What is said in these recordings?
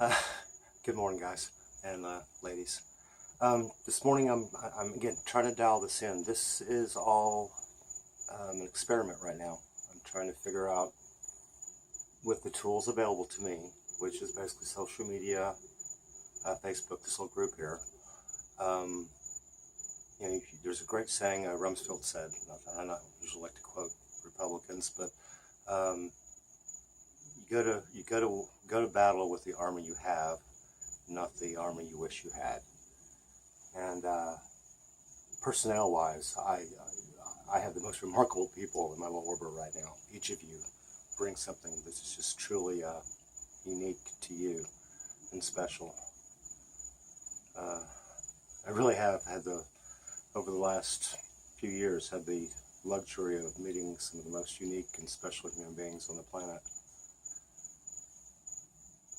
Uh, Good morning, guys and ladies. This morning I'm again trying to dial this in. This is all an experiment right now. I'm trying to figure out with the tools available to me, which is basically social media, Facebook, this little group here. Um, there's a great saying Rumsfeld said. I don't usually like to quote Republicans, but um, you go to battle with the army you have, not the army you wish you had. And personnel-wise, I have the most remarkable people in my little orbit right now. Each of you brings something that is just truly unique to you and special. I really have had over the last few years, had the luxury of meeting some of the most unique and special human beings on the planet,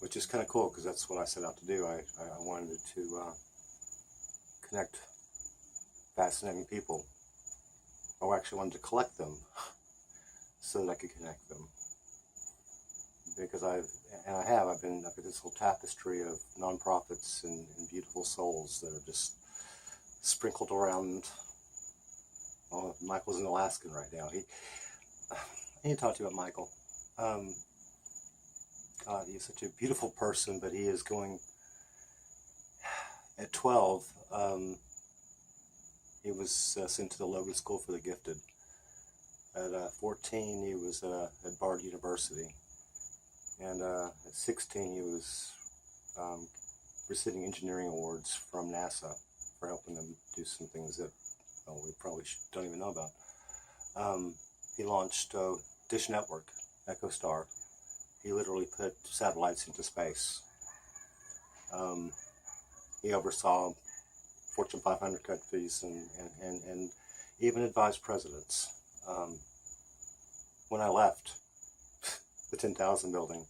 which is kind of cool because that's what I set out to do. I wanted to connect fascinating people. I actually wanted to collect them so that I could connect them, because I've been this whole tapestry of nonprofits and beautiful souls that are just sprinkled around. Well, Michael's in Alaskan right now. I need to talk to you about Michael. God, he is such a beautiful person, but he is going, at 12, he was sent to the Logan School for the Gifted. At 14, he was at Bard University. And at 16, he was receiving engineering awards from NASA for helping them do some things that we probably don't even know about. He launched Dish Network, EchoStar. He literally put satellites into space. He oversaw Fortune 500 countries and even advised presidents. When I left the 10,000 building,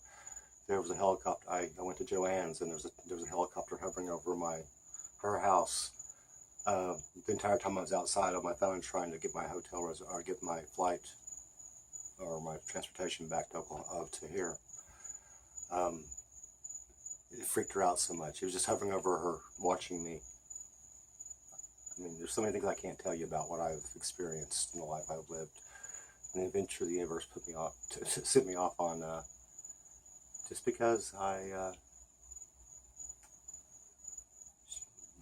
there was a helicopter. I went to Joanne's, and there was a helicopter hovering over her house. The entire time I was outside on my phone trying to get my get my flight or my transportation back to here. It freaked her out so much. He was just hovering over her, watching me. I mean, there's so many things I can't tell you about what I've experienced in the life I've lived. And eventually the universe sent me off on, just because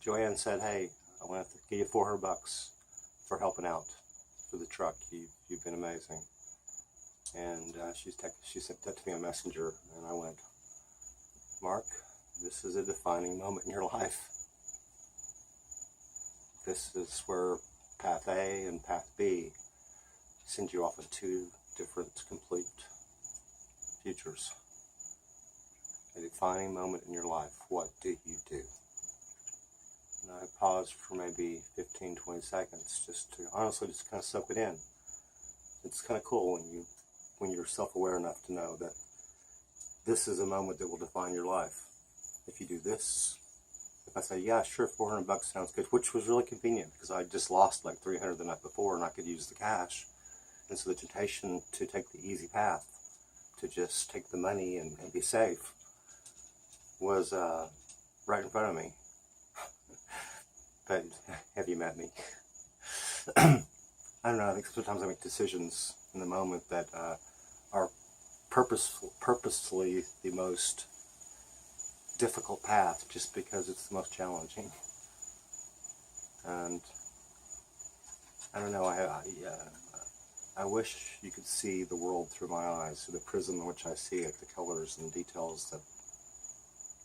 Joanne said, hey, I want to give you $400 for helping out for the truck. You've been amazing. And she sent that to me on Messenger, and I went, Mark, this is a defining moment in your life. This is where path A and path B send you off in two different, complete futures. A defining moment in your life. What do you do? And I paused for maybe 15, 20 seconds just to honestly just kind of soak it in. It's kind of cool when you're self-aware enough to know that this is a moment that will define your life. If you do this, if I say, yeah, sure, $400 sounds good, which was really convenient because I just lost like 300 the night before and I could use the cash. And so the temptation to take the easy path, to just take the money and be safe, was right in front of me. But have you met me? I don't know, I think sometimes I make decisions in the moment that are purposefully the most difficult path just because it's the most challenging. And I don't know, I wish you could see the world through my eyes, through the prism in which I see it, the colors and details that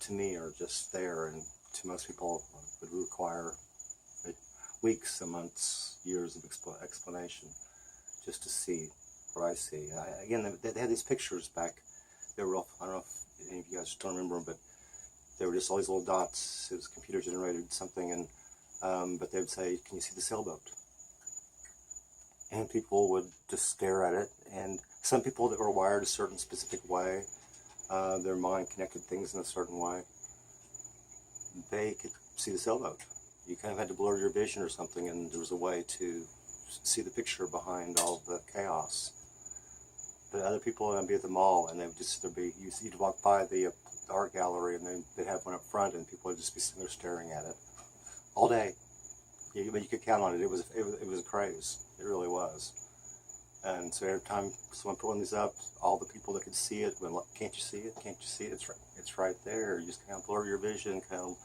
to me are just there, and to most people would require weeks and months, years of explanation just to see what I see. Again, they had these pictures back. They were all, I don't know if any of you guys don't remember them, but they were just all these little dots. It was computer generated something, and but they would say, "Can you see the sailboat?" And people would just stare at it. And some people that were wired a certain specific way, their mind connected things in a certain way, they could see the sailboat. You kind of had to blur your vision or something, and there was a way to see the picture behind all the chaos. But other people would be at the mall, and they would just you'd walk by the art gallery, and they'd have one up front, and people would just be sitting there staring at it all day. But you could count on it. It was a craze. It really was. And so every time someone put one of these up, all the people that could see it went, "Can't you see it? Can't you see it? It's right there." You just kind of blur your vision, kind of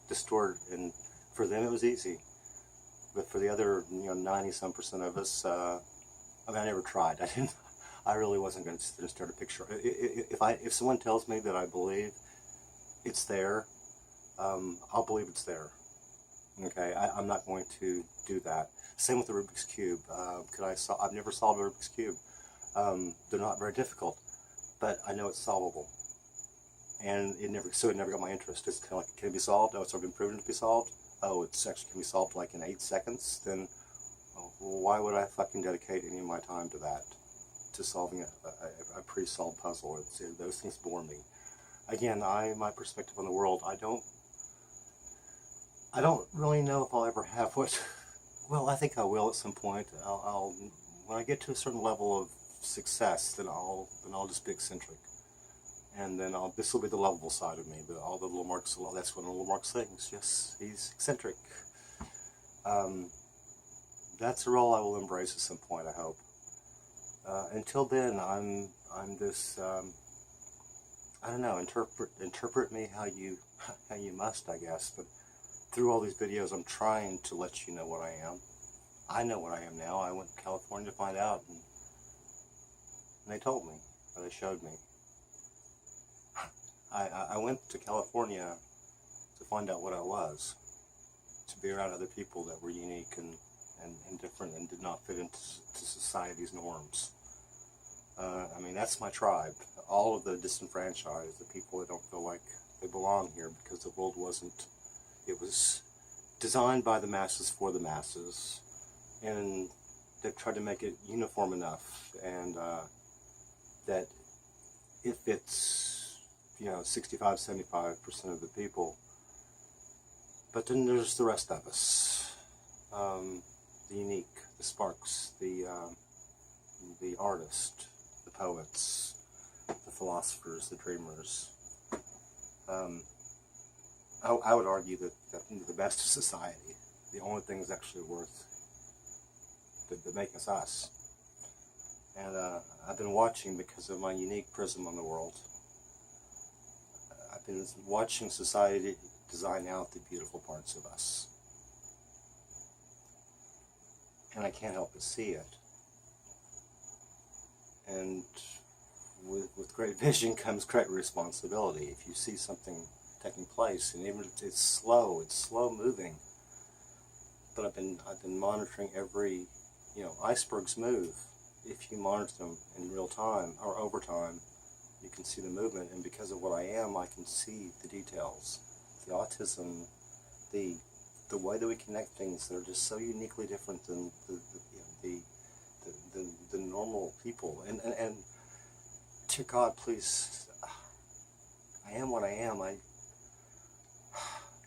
distort. And for them, it was easy. But for the other, 90-some% of us, I never tried. I really wasn't going to start a picture. If someone tells me that I believe it's there, I'll believe it's there. Okay, I'm not going to do that. Same with the Rubik's Cube. I've never solved a Rubik's Cube. They're not very difficult, but I know it's solvable. And it never got my interest. It's kind of like, can it be solved? Oh, it's already been proven to be solved. Oh, it's actually can be solved like in 8 seconds. Then, why would I fucking dedicate any of my time to that? To solving a pre-solved puzzle. Those things bore me. Again, my perspective on the world, I don't really know if I'll ever have what. Well, I think I will at some point. I'll when I get to a certain level of success, then I'll just be eccentric, and then this will be the lovable side of me. All the little Marks, that's one of the little Mark things. Yes, he's eccentric. That's a role I will embrace at some point, I hope. Until then, I'm this. I don't know. Interpret me how you must, I guess. But through all these videos, I'm trying to let you know what I am. I know what I am now. I went to California to find out, and they told me, or they showed me. I went to California to find out what I was, to be around other people that were unique and different and did not fit into society's norms. That's my tribe. All of the disenfranchised, the people that don't feel like they belong here because the world wasn't. It was designed by the masses for the masses, and they've tried to make it uniform enough, and that it fits, 65-75% of the people. But then there's the rest of us, the unique, the sparks, the artist, the poets, the philosophers, the dreamers. I would argue that the best of society, the only thing that's actually worth that make us. And I've been watching, because of my unique prism on the world, I've been watching society design out the beautiful parts of us. And I can't help but see it. And with great vision comes great responsibility. If you see something taking place, and even if it's slow moving. But I've been monitoring every, icebergs move. If you monitor them in real time or over time, you can see the movement. And because of what I am, I can see the details, the autism, the way that we connect things that are just so uniquely different than the normal people. And dear God, please, I am what I am.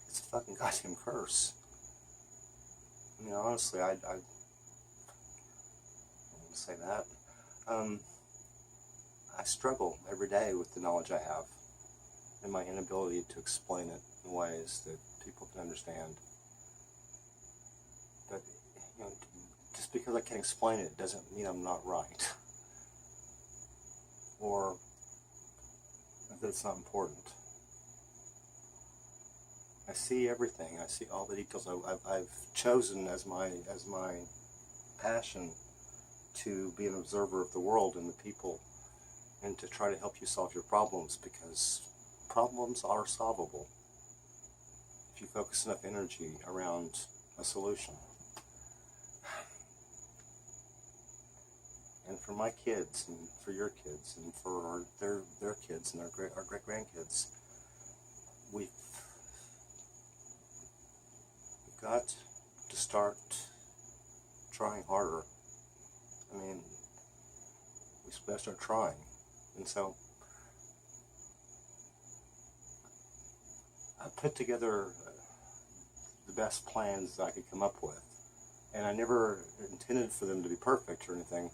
It's a fucking goddamn curse. Honestly, I wouldn't say that. I struggle every day with the knowledge I have and my inability to explain it in ways that people can understand. But, just because I can't explain it doesn't mean I'm not right. Or that it's not important. I see everything. I see all the details. I've chosen as my passion to be an observer of the world and the people, and to try to help you solve your problems, because problems are solvable if you focus enough energy around a solution. And for my kids, and for your kids, and for their kids, and our great grandkids, we've got to start trying harder. We better start trying. And so I put together the best plans I could come up with. And I never intended for them to be perfect or anything.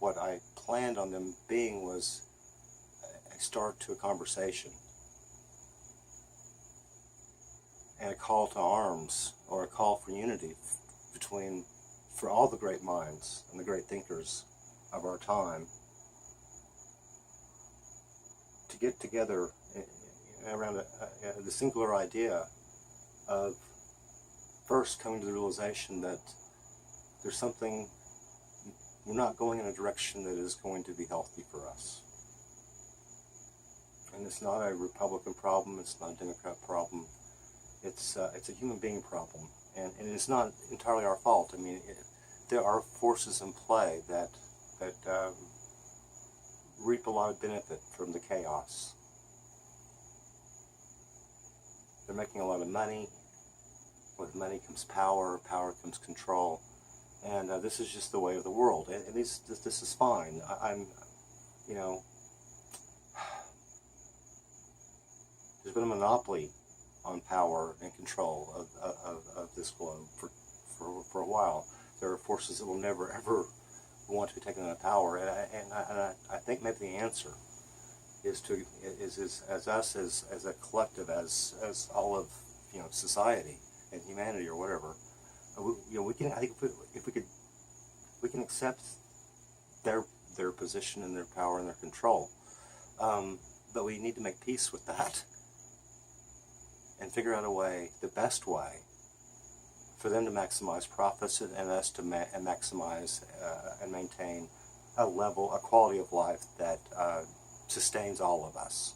what I planned on them being was a start to a conversation and a call to arms, or a call for unity for all the great minds and the great thinkers of our time to get together around the singular idea of first coming to the realization that there's something, we're not going in a direction that is going to be healthy for us. And it's not a Republican problem, it's not a Democrat problem, it's a human being problem. And it's not entirely our fault. I mean, there are forces in play that reap a lot of benefit from the chaos. They're making a lot of money. With money comes power, power comes control. And this is just the way of the world. And this is fine. I'm, you know, there's been a monopoly on power and control of this globe for a while. There are forces that will never ever want to be taken out of power, and I think maybe the answer is as us as a collective, as all of society and humanity or whatever. We can, I think if we can accept their position and their power and their control, but we need to make peace with that and figure out a way, the best way, for them to maximize profits and us to maximize and maintain a quality of life that sustains all of us.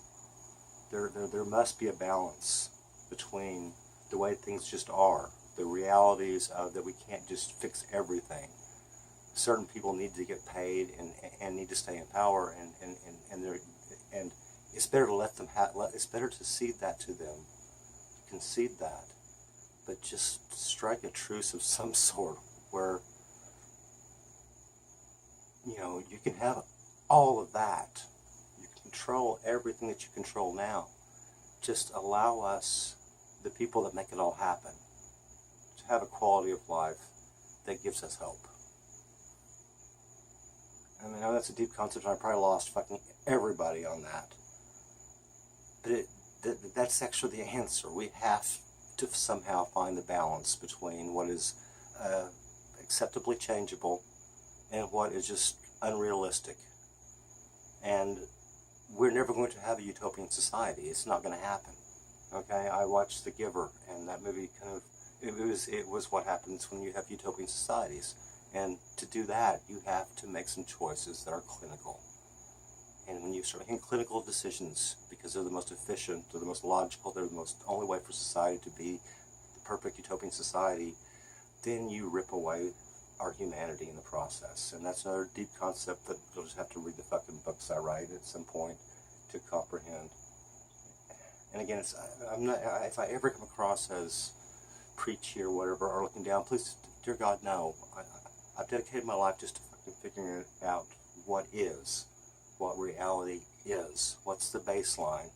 There must be a balance between the way things just are, the realities of that we can't just fix everything. Certain people need to get paid and need to stay in power, and it's better to let them it's better to cede that to them, concede that, but just strike a truce of some sort where you can have all of that. You control everything that you control now. Just allow us, the people that make it all happen, to have a quality of life that gives us hope. And I know that's a deep concept, and I probably lost fucking everybody on that. But that's actually the answer. We have to somehow find the balance between what is acceptably changeable and what is just unrealistic. And we're never going to have a utopian society. It's not going to happen. Okay, I watched The Giver, and that movie it was what happens when you have utopian societies. And to do that, you have to make some choices that are clinical. And when you start making clinical decisions, because they're the most efficient, they're the most logical, they're the only way for society to be the perfect utopian society, then you rip away our humanity in the process. And that's another deep concept that you'll just have to read the fucking books I write at some point to comprehend. And again, if I ever come across as preachy or whatever, or looking down, please, dear God, no. I've dedicated my life just to fucking figuring out what reality is. What's the baseline?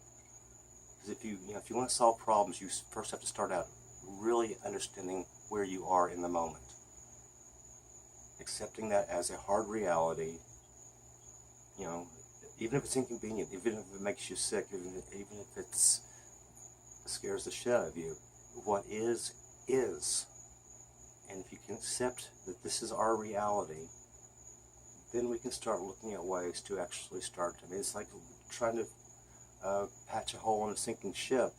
Because if you want to solve problems, you first have to start out really understanding where you are in the moment. Accepting that as a hard reality, even if it's inconvenient, even if it makes you sick, even if it scares the shit out of you, what is. And if you can accept that this is our reality, then we can start looking at ways to actually start. I mean, it's like trying to patch a hole in a sinking ship,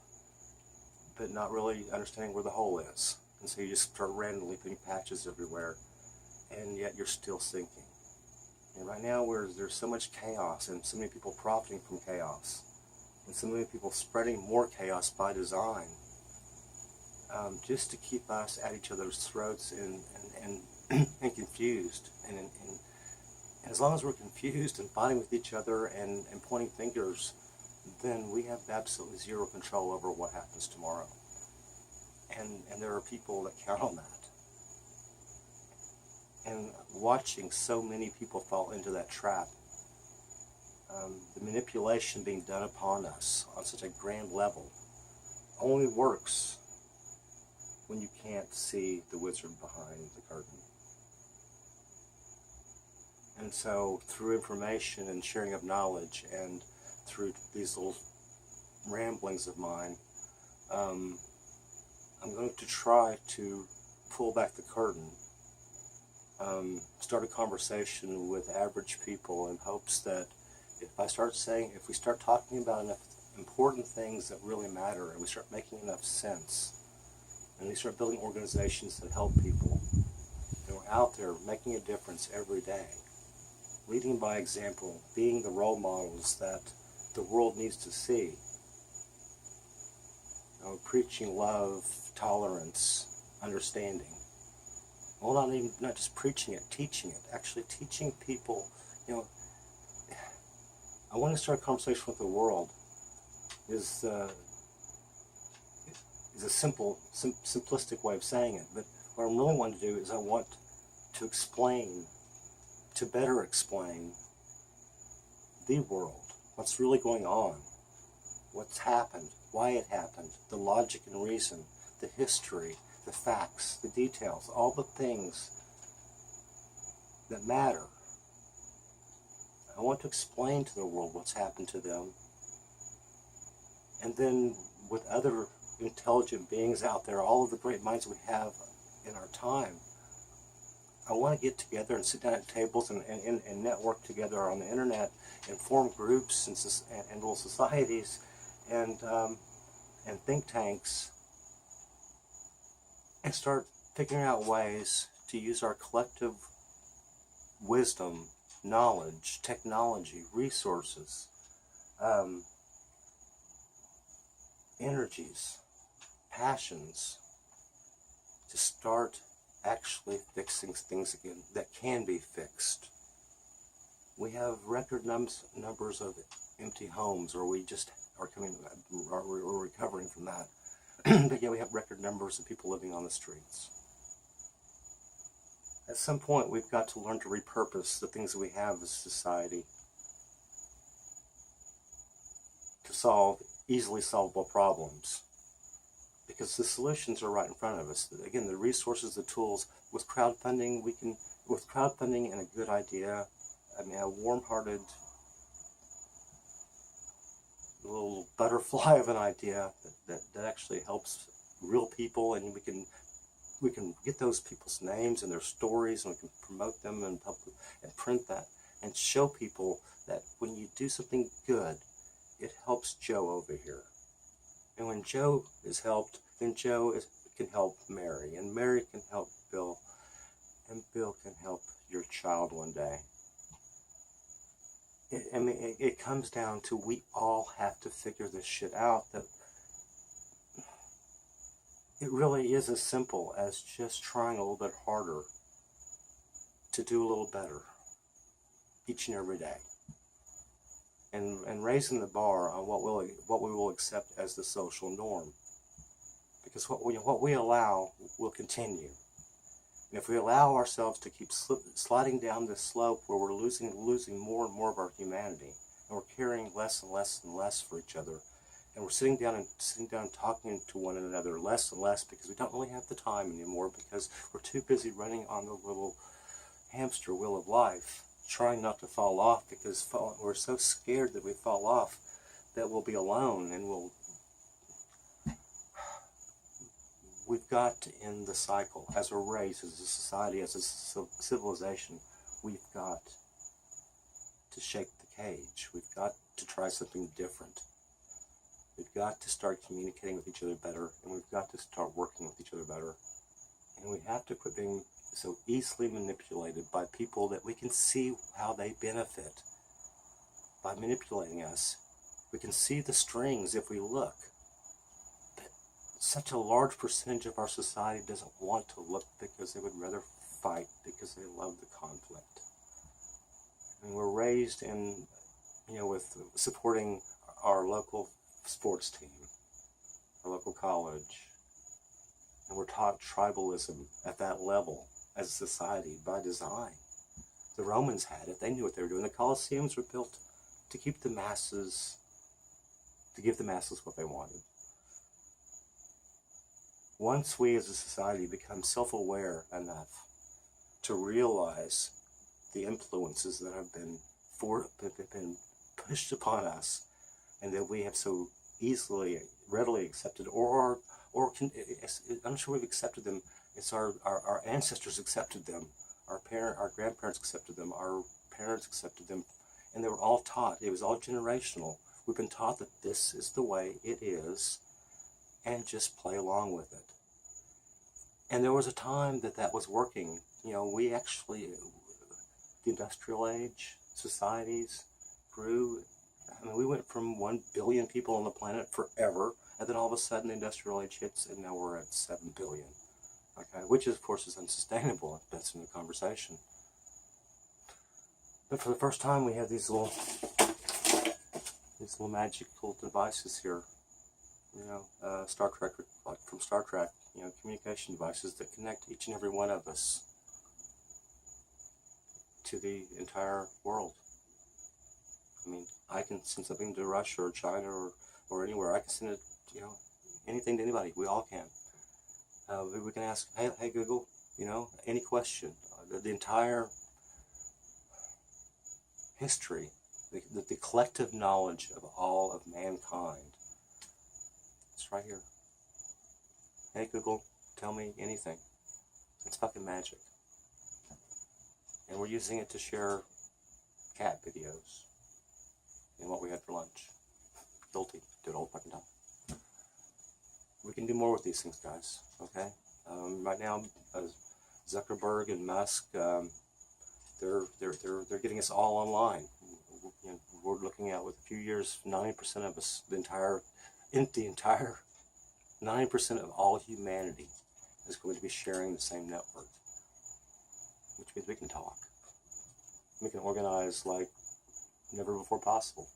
but not really understanding where the hole is. And so you just start randomly putting patches everywhere, and yet you're still sinking. And right now, there's so much chaos and so many people profiting from chaos, and so many people spreading more chaos by design, just to keep us at each other's throats and confused. And as long as we're confused and fighting with each other and pointing fingers, then we have absolutely zero control over what happens tomorrow. And there are people that count on that. And watching so many people fall into that trap, the manipulation being done upon us on such a grand level, only works when you can't see the wizard behind the curtain. And so through information and sharing of knowledge and through these little ramblings of mine, I'm going to try to pull back the curtain, start a conversation with average people in hopes that if we start talking about enough important things that really matter, and we start making enough sense, and we start building organizations that help people, and we're out there making a difference every day, leading by example, being the role models that the world needs to see, preaching love, tolerance, understanding. Well, not just preaching it, teaching it. Actually teaching people, I want to start a conversation with the world is a simplistic way of saying it, but what I really want to do is I want to better explain the world, what's really going on, what's happened, why it happened, the logic and reason, the history, the facts, the details, all the things that matter. I want to explain to the world what's happened to them. And then with other intelligent beings out there, all of the great minds we have in our time, I want to get together and sit down at tables and network together on the internet and form groups and little societies and think tanks and start figuring out ways to use our collective wisdom, knowledge, technology, resources, energies, passions to start actually fixing things again that can be fixed. We have record numbers of empty homes, or we just we're recovering from that. But yeah, we have record numbers of people living on the streets. At some point, we've got to learn to repurpose the things that we have as a society to solve easily solvable problems. Because the solutions are right in front of us. Again, the resources, the tools. With crowdfunding, and a good idea, a warm-hearted little butterfly of an idea that actually helps real people, and we can get those people's names and their stories, and we can promote them and print that and show people that when you do something good, it helps Joe over here. And when Joe is helped, then Joe can help Mary, and Mary can help Bill, and Bill can help your child one day. It comes down to we all have to figure this shit out, that it really is as simple as just trying a little bit harder to do a little better each and every day. And raising the bar on what we will accept as the social norm. Because what we allow will continue. And if we allow ourselves to keep sliding down this slope where we're losing more and more of our humanity, and we're caring less and less and less for each other, and we're sitting down talking to one another less and less because we don't really have the time anymore, because we're too busy running on the little hamster wheel of life, trying not to fall off, because we're so scared that we fall off that we'll be alone, and we've got to end the cycle. As a race, as a society, as a civilization, we've got to shake the cage. We've got to try something different. We've got to start communicating with each other better, and we've got to start working with each other better. And we have to quit being so easily manipulated by people that we can see how they benefit by manipulating us. We can see the strings if we look. But such a large percentage of our society doesn't want to look because they would rather fight because they love the conflict. And we're raised with supporting our local sports team, our local college, and we're taught tribalism at that level as a society by design. The Romans had it. They knew what they were doing. The Colosseums were built to keep the masses, to give the masses what they wanted. Once we as a society become self-aware enough to realize the influences that have been pushed upon us, and that we have so readily accepted, I'm sure we've accepted them. It's our ancestors accepted them, our grandparents accepted them, our parents accepted them, and they were all taught. It was all generational. We've been taught that this is the way it is, and just play along with it. And there was a time that was working. We actually, the industrial age societies grew. I mean, we went from 1 billion people on the planet forever, and then all of a sudden the industrial age hits, and now we're at 7 billion. Okay, which of course is unsustainable. That's in the conversation. But for the first time, we have these little magical devices here. Star Trek, like from Star Trek, communication devices that connect each and every one of us to the entire world. I mean, I can send something to Russia or China or anywhere. I can send it, anything to anybody. We all can. We can ask, hey Google, any question. The entire history, the collective knowledge of all of mankind. It's right here. Hey Google, tell me anything. It's fucking magic. And we're using it to share cat videos and what we had for lunch. Guilty. Do it all the fucking time. We can do more with these things, guys. Okay? Right now, Zuckerberg and Musk, they're getting us all online. We're looking at, with a few years, 90% of us, the entire 90% of all humanity is going to be sharing the same network, which means we can talk. We can organize like never before possible.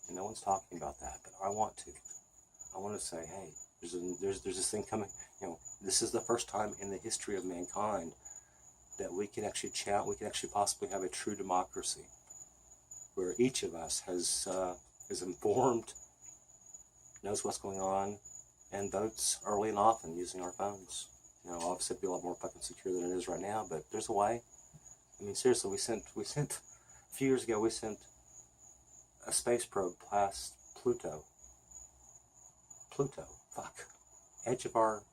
And no one's talking about that, but I want to. I want to say, hey, there's this thing coming. This is the first time in the history of mankind that we can actually possibly have a true democracy, where each of us is informed, knows what's going on, and votes early and often using our phones. Obviously it'd be a lot more fucking secure than it is right now, but there's a way. I mean, seriously, we sent a few years ago, we sent a space probe past Pluto. Edge of our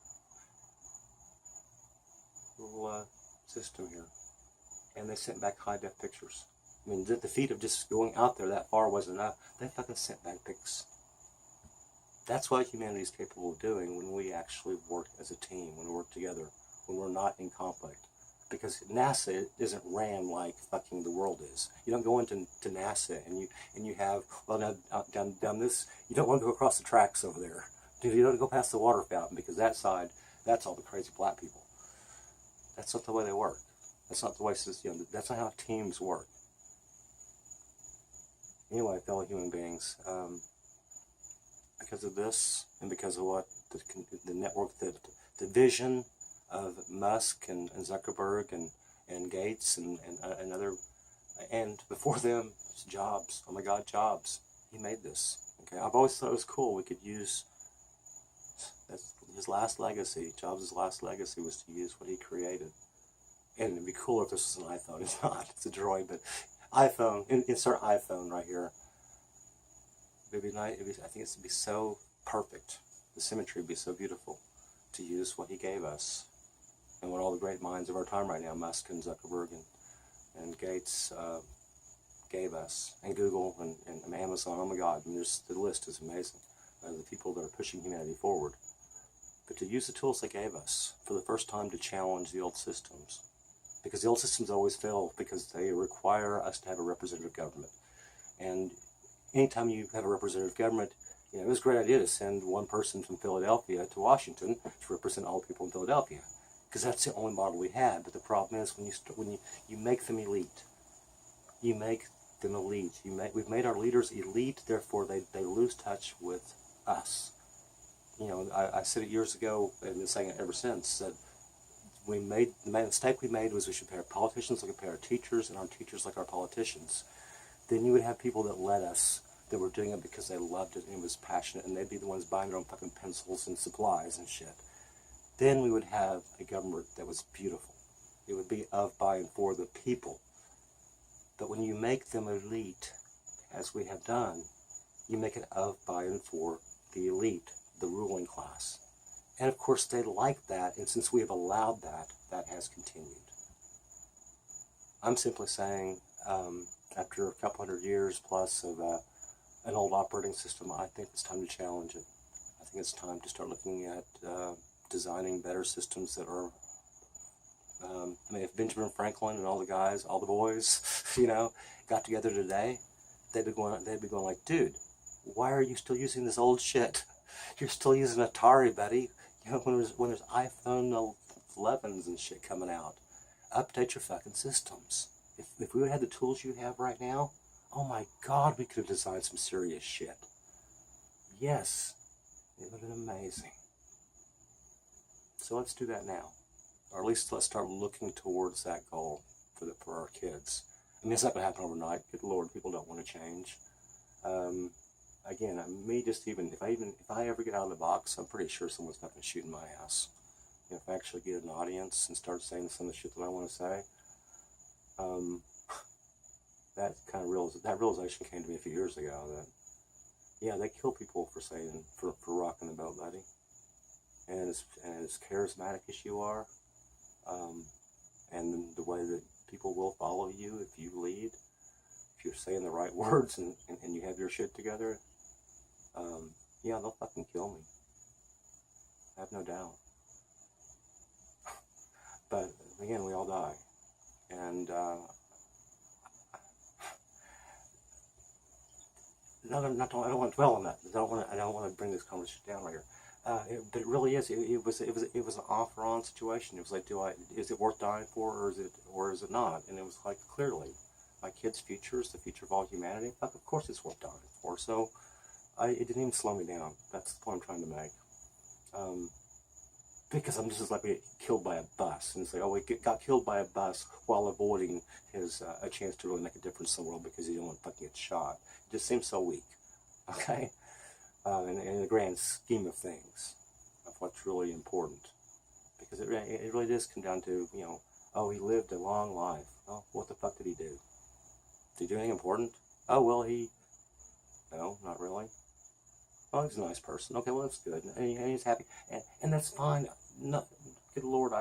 little system here. And they sent back high-def pictures. I mean, the feat of just going out there that far wasn't enough. They fucking sent back pics. That's what humanity is capable of doing when we actually work as a team, when we work together, when we're not in conflict. Because NASA isn't ran like fucking the world is. You don't go into NASA and you have, well, now down this, you don't want to go across the tracks over there. You don't go past the water fountain, because that side, that's all the crazy black people. That's not the way they work. That's not the way, that's not how teams work. Anyway, fellow human beings, because of this, and because of what the network, the vision of Musk and Zuckerberg and Gates and other, and before them, Jobs. Oh my God, Jobs. He made this. Okay, I've always thought it was cool. We could use, that's his last legacy. Jobs' last legacy was to use what he created. And it'd be cooler if this was an iPhone. It's not. It's a Droid, but iPhone. Insert iPhone right here. It'd be nice. I think it'd be so perfect. The symmetry would be so beautiful to use what he gave us, and what all the great minds of our time right now, Musk and Zuckerberg and Gates, gave us, and Google and Amazon. Oh my God! I mean, the list is amazing. The people that are pushing humanity forward. But to use the tools they gave us for the first time to challenge the old systems. Because the old systems always fail because they require us to have a representative government. And anytime you have a representative government, it was a great idea to send one person from Philadelphia to Washington to represent all the people in Philadelphia. Because that's the only model we had. But the problem is when you make them elite. You make them elite. We've made our leaders elite, therefore they lose touch with us. I said it years ago, and been saying it ever since, that the mistake we made was we should pay our politicians like we pay our teachers, and our teachers like our politicians. Then you would have people that led us, that were doing it because they loved it and it was passionate, and they'd be the ones buying their own fucking pencils and supplies and shit. Then we would have a government that was beautiful. It would be of, by, and for the people. But when you make them elite, as we have done, you make it of, by, and for the elite, the ruling class. And of course they like that, and since we have allowed that, that has continued. I'm simply saying, after a couple hundred years plus of an old operating system, I think it's time to challenge it. I think it's time to start looking at designing better systems that are, I mean, if Benjamin Franklin and all the guys, all the boys, you know, got together today, they'd be going like, dude, why are you still using this old shit? You're still using Atari, buddy. You know, when there's iPhone 11s and shit coming out, update your fucking systems. If we would have the tools you have right now, oh my God, we could have designed some serious shit. Yes, it would have been amazing. So let's do that now, or at least let's start looking towards that goal for our kids. I mean, it's not going to happen overnight. Good Lord, people don't want to change. Again, me just if I ever get out of the box, I'm pretty sure someone's not going to shoot in my ass. You know, if I actually get an audience and start saying some of the shit that I want to say, that realization came to me a few years ago that, yeah, they kill people for rocking the boat, buddy. And as charismatic as you are, and the way that people will follow you if you lead, if you're saying the right words and you have your shit together, yeah, they'll fucking kill me. I have no doubt. But again, we all die, and I don't want to dwell on that. I don't want to bring this conversation down right here. But it really is. It was an off or on situation. It was like, is it worth dying for, or is it not? And it was like, clearly, my kid's future is the future of all humanity. Of course, it's worth dying for. So, it didn't even slow me down. That's the point I'm trying to make. Because I'm just like we get killed by a bus, and it's like, oh, we got killed by a bus while avoiding a chance to really make a difference in the world because he didn't want to fucking get shot. It just seems so weak, okay? In the grand scheme of things, of what's really important, because it really does come down to, you know, oh, he lived a long life. Oh, what the fuck did he do? Did he do anything important? Oh, well, no, not really. Oh, he's a nice person. Okay, well, that's good. And he's happy. And that's fine. Good Lord,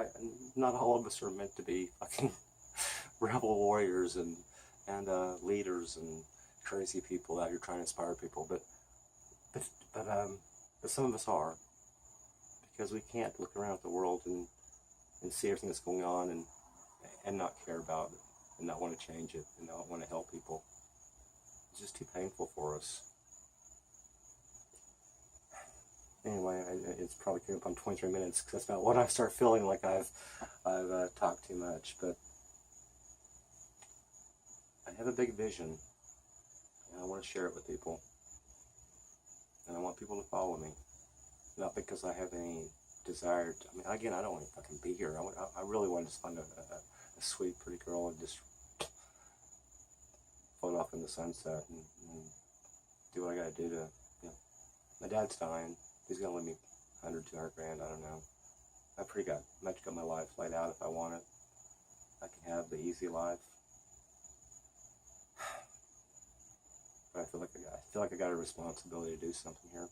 not all of us are meant to be fucking rebel warriors and leaders and crazy people out here trying to inspire people. But some of us are. Because we can't look around at the world and see everything that's going on and not care about it and not want to change it and not want to help people. It's just too painful for us. Anyway, it's probably coming up on 23 minutes because that's about when I start feeling like I've talked too much. But I have a big vision, and I want to share it with people, and I want people to follow me. Not because I have any desire to, I mean, again, I don't want to fucking be here. I really want to just find a sweet, pretty girl and just float off in the sunset and do what I gotta do to, you know. My dad's dying. He's gonna leave me 100, 200 grand, I don't know. I've pretty much got my life laid out if I want it. I can have the easy life. But I feel like I got a responsibility to do something here.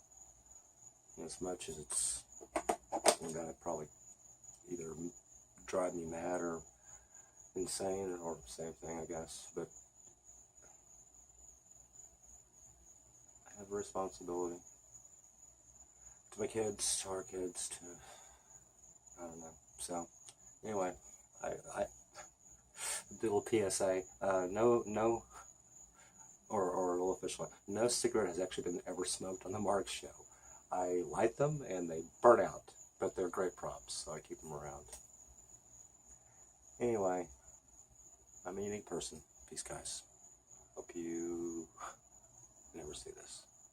And as much as it's gonna probably either drive me mad or insane or same thing, I guess. But I have a responsibility. To my kids, to our kids, I don't know. So, anyway, I little PSA, no, or a little official, no cigarette has actually been ever smoked on the Mark Show. I light them and they burn out, but they're great props, so I keep them around. Anyway, I'm a unique person. Peace, guys. Hope you never see this.